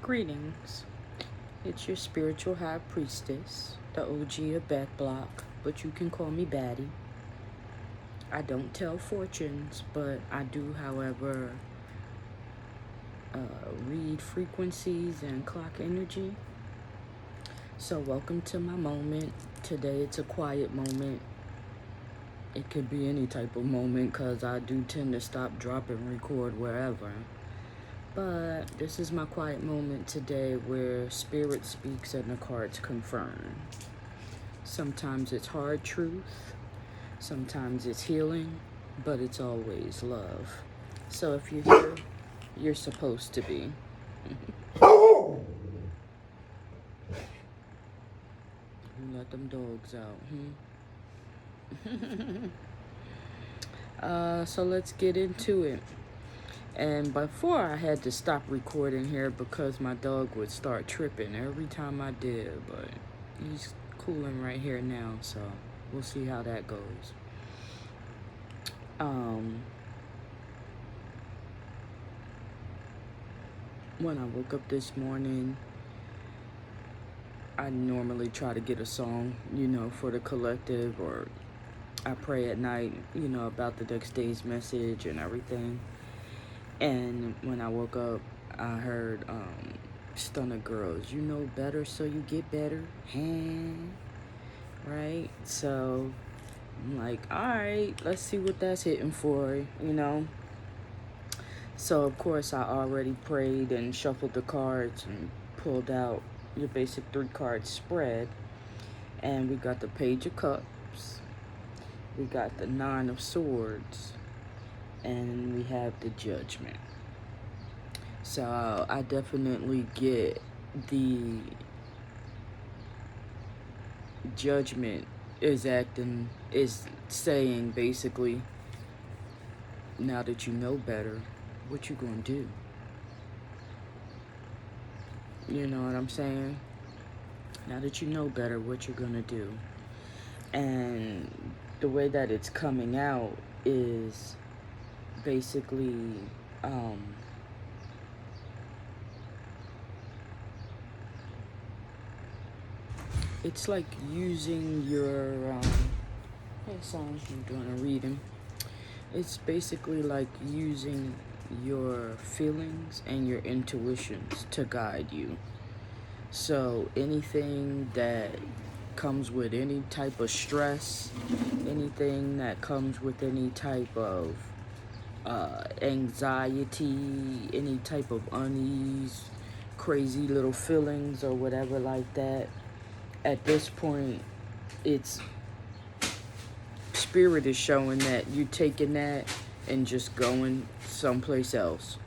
Greetings. It's your spiritual high priestess, the OG of Back Block, but you can call me Batty. I don't tell fortunes, but I do, however, read frequencies and clock energy. So welcome to my moment. Today it's a quiet moment. It could be any type of moment because I do tend to stop, drop, and record wherever. But this is my quiet moment today where spirit speaks and the cards confirm. Sometimes it's hard truth, sometimes it's healing, but it's always love. So if you're here, you're supposed to be. Who let them dogs out? So let's get into it. And before I had to stop recording here because my dog would start tripping every time I did, but he's cooling right here now, so we'll see how that goes. When I woke up this morning, I normally try to get a song, for the collective, or I pray at night, about the next day's message and everything. And when I woke up, I heard Stunner Girls, you know better, so you get better. Right? So I'm like, all right, let's see what that's hitting for, So, of course, I already prayed and shuffled the cards and pulled out your basic 3-card spread. And we got the Page of Cups. We got the 9 of Swords. And we have the Judgment. So I definitely get the Judgment is saying basically, now that you know better, what you gonna do? You know what I'm saying? Now that you know better, what you're gonna do. And the way that it's coming out is basically it's like using your I'm doing a reading. It's basically like using your feelings and your intuitions to guide you. So anything that comes with any type of stress, anything that comes with any type of anxiety, any type of unease, crazy little feelings or whatever like that, at this point, it's spirit is showing that you taking that and just going someplace else,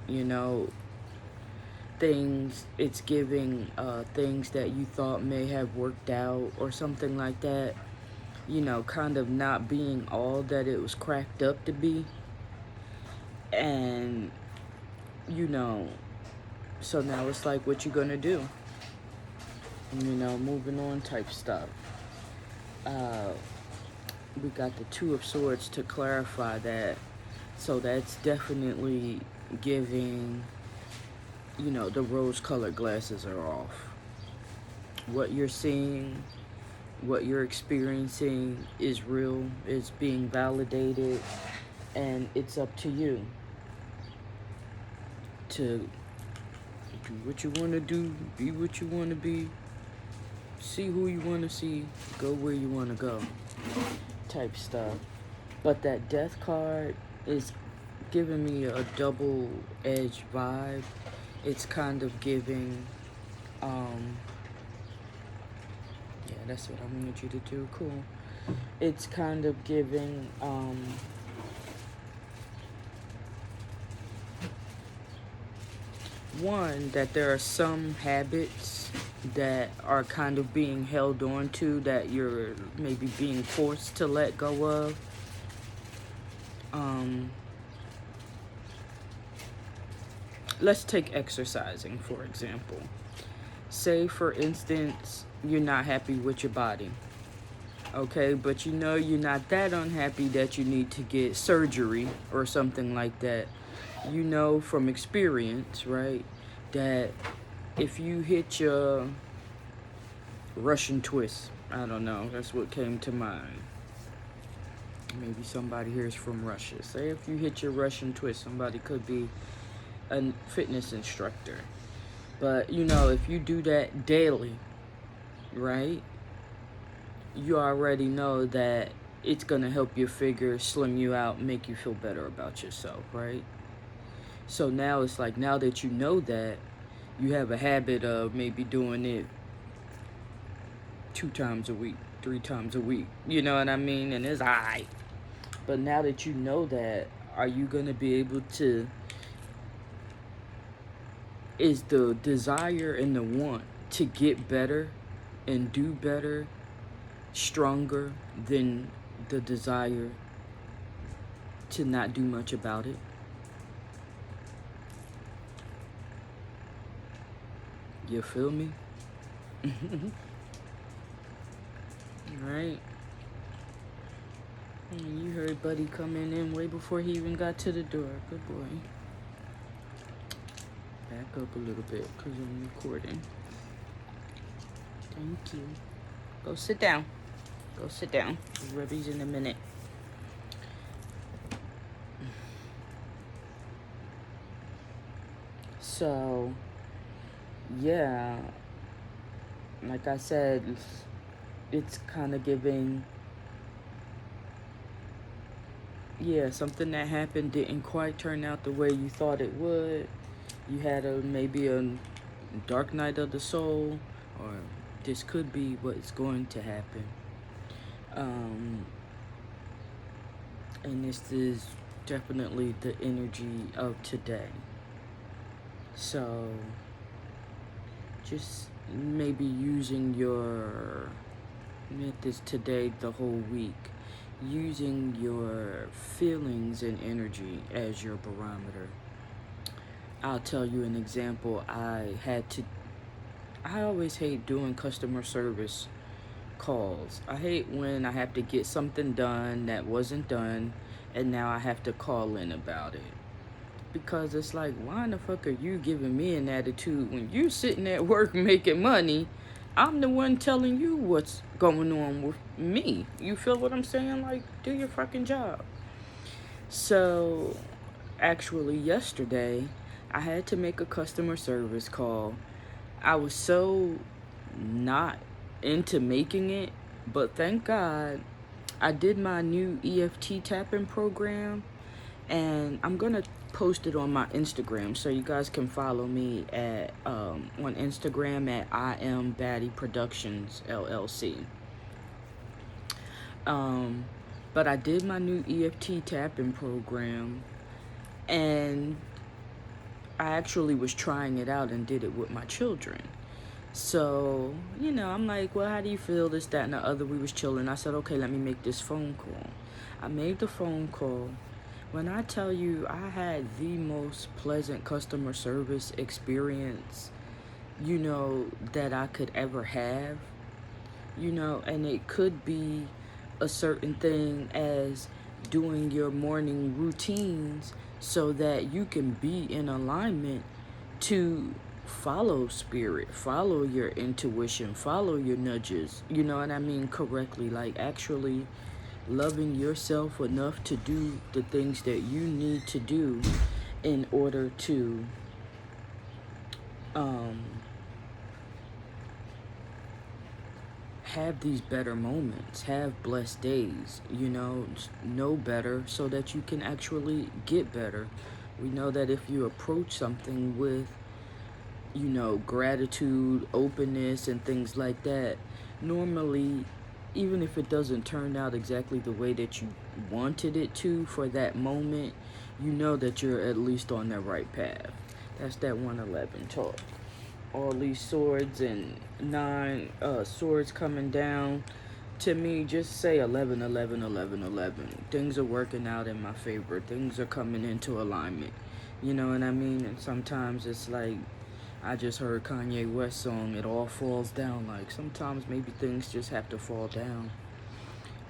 things, it's giving things that you thought may have worked out or something like that, kind of not being all that it was cracked up to be. And so now it's like, what you gonna do? Moving on type stuff. We got the 2 of Swords to clarify that. So that's definitely giving, the rose-colored glasses are off. What you're seeing, what you're experiencing is real, is being validated, and it's up to you to do what you want to do, be what you want to be, see who you want to see, go where you want to go type stuff. But that Death card is giving me a double-edged vibe. It's kind of giving, that's what I wanted you to do. Cool. It's kind of giving, one, that there are some habits that are kind of being held on to that you're maybe being forced to let go of. Let's take exercising, for example. Say, for instance, you're not happy with your body. Okay, but you're not that unhappy that you need to get surgery or something like that. From experience, right, that if you hit your Russian twist, I don't know, that's what came to mind. Maybe somebody here is from Russia. Say if you hit your Russian twist, somebody could be a fitness instructor. But, you know, if you do that daily, right, you already know that it's going to help your figure, slim you out, make you feel better about yourself, right? So now it's like, now that you know that, you have a habit of maybe doing it 2 times a week, 3 times a week. You know what I mean? And it's alright. But now that you know that, are you going to be able to, is the desire and the want to get better and do better stronger than the desire to not do much about it? You feel me? Right? And you heard Buddy coming in way before he even got to the door. Good boy. Back up a little bit because I'm recording. Thank you. Go sit down. Go sit down. Rubby's in a minute. So, yeah, like I said, it's kind of giving, yeah, something that happened didn't quite turn out the way you thought it would. You had maybe a dark night of the soul, or this could be what's going to happen. And this is definitely the energy of today. So just maybe using your, this today the whole week, using your feelings and energy as your barometer. I'll tell you an example. I always hate doing customer service calls. I hate when I have to get something done that wasn't done and now I have to call in about it. Because it's like, why in the fuck are you giving me an attitude when you're sitting at work making money? I'm the one telling you what's going on with me. You feel what I'm saying? Like, do your fucking job. So, actually yesterday, I had to make a customer service call. I was so not into making it, but thank God I did my new EFT tapping program, and I'm gonna post it on my Instagram so you guys can follow me at on Instagram at I Am Baddie Productions LLC. But I did my new EFT tapping program, and I actually was trying it out and did it with my children. So, you know, I'm like, well, how do you feel? This, that, and the other. We was chilling. I said, okay, let me make this phone call. I made the phone call. When I tell you, I had the most pleasant customer service experience, you know, that I could ever have. You know, and it could be a certain thing as doing your morning routines so that you can be in alignment to follow spirit, follow your intuition, follow your nudges, you know what I mean, correctly. Like actually loving yourself enough to do the things that you need to do in order to have these better moments, have blessed days, you know better so that you can actually get better. We know that if you approach something with, you know, gratitude, openness, and things like that, normally, even if it doesn't turn out exactly the way that you wanted it to for that moment, you know that you're at least on the right path. That's that 111 talk. All these swords and 9 swords coming down. To me, just say 11, 11, 11, 11. Things are working out in my favor. Things are coming into alignment. You know what I mean? And sometimes it's like, I just heard Kanye West song, It All Falls Down. Like, sometimes maybe things just have to fall down,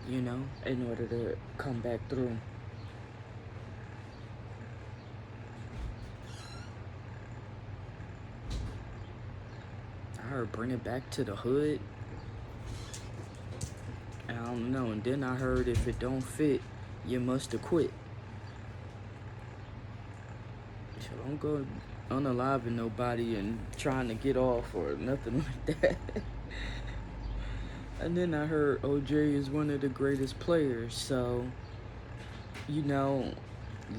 you know, in order to come back through. I heard bring it back to the hood. I don't know. And then I heard if it don't fit, you must have quit. So don't go unaliving nobody and trying to get off or nothing like that. And then I heard OJ is one of the greatest players. So, you know,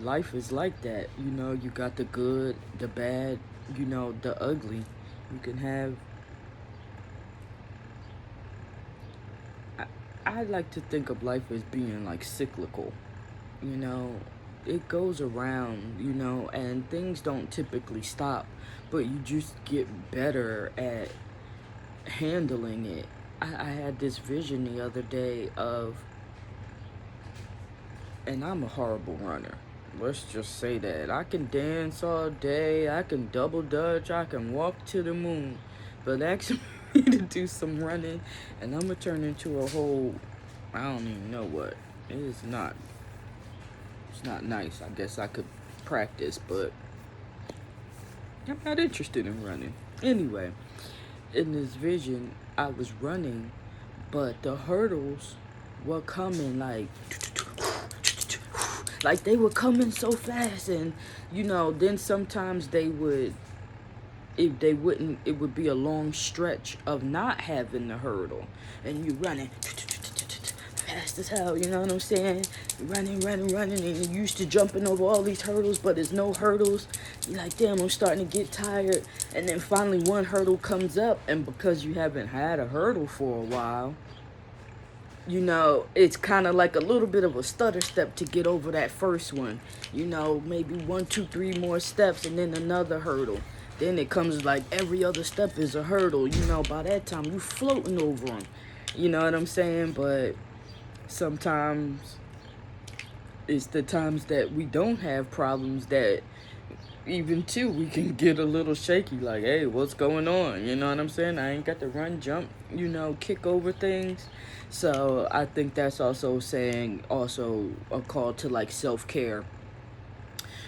life is like that. You know, you got the good, the bad, you know, the ugly. You can have... I like to think of life as being like cyclical. You know, it goes around, you know, and things don't typically stop, but you just get better at handling it. I had this vision the other day of, and I'm a horrible runner. Let's just say that. I can dance all day, I can double dutch, I can walk to the moon. But ask me to do some running, and I'm going to turn into a whole, I don't even know what. It's not nice. I guess I could practice, but I'm not interested in running. Anyway, in this vision, I was running, but the hurdles were coming like they were coming so fast, and you know, then sometimes they would, if they wouldn't, it would be a long stretch of not having the hurdle, and you running fast as hell, you know what I'm saying? Running, and you're used to jumping over all these hurdles, but there's no hurdles. You're like, damn, I'm starting to get tired. And then finally one hurdle comes up, and because you haven't had a hurdle for a while, you know, it's kind of like a little bit of a stutter step to get over that first one. You know, maybe 1, 2, 3 more steps, and then another hurdle. Then it comes like every other step is a hurdle. You know, by that time, you floating over them. You know what I'm saying? But sometimes it's the times that we don't have problems that even too we can get a little shaky, like, hey, what's going on? You know what I'm saying? I ain't got to run, jump, you know, kick over things. So I think that's also a call to like self-care,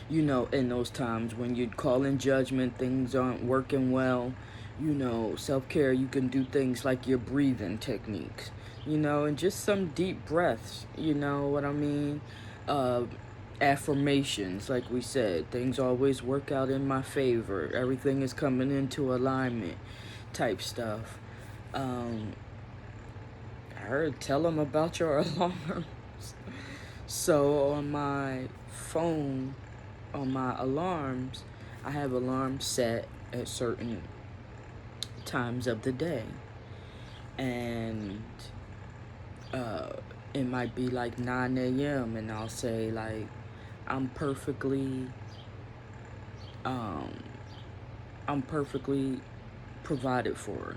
you know, in those times when you're calling judgment, things aren't working well. You know, self-care, you can do things like your breathing techniques, you know, and just some deep breaths, you know what I mean? Affirmations, like we said, things always work out in my favor. Everything is coming into alignment type stuff. I heard tell them about your alarms. So on my phone, on my alarms, I have alarms set at certain times of the day. And it might be like 9 a.m. and I'll say like, I'm perfectly provided for.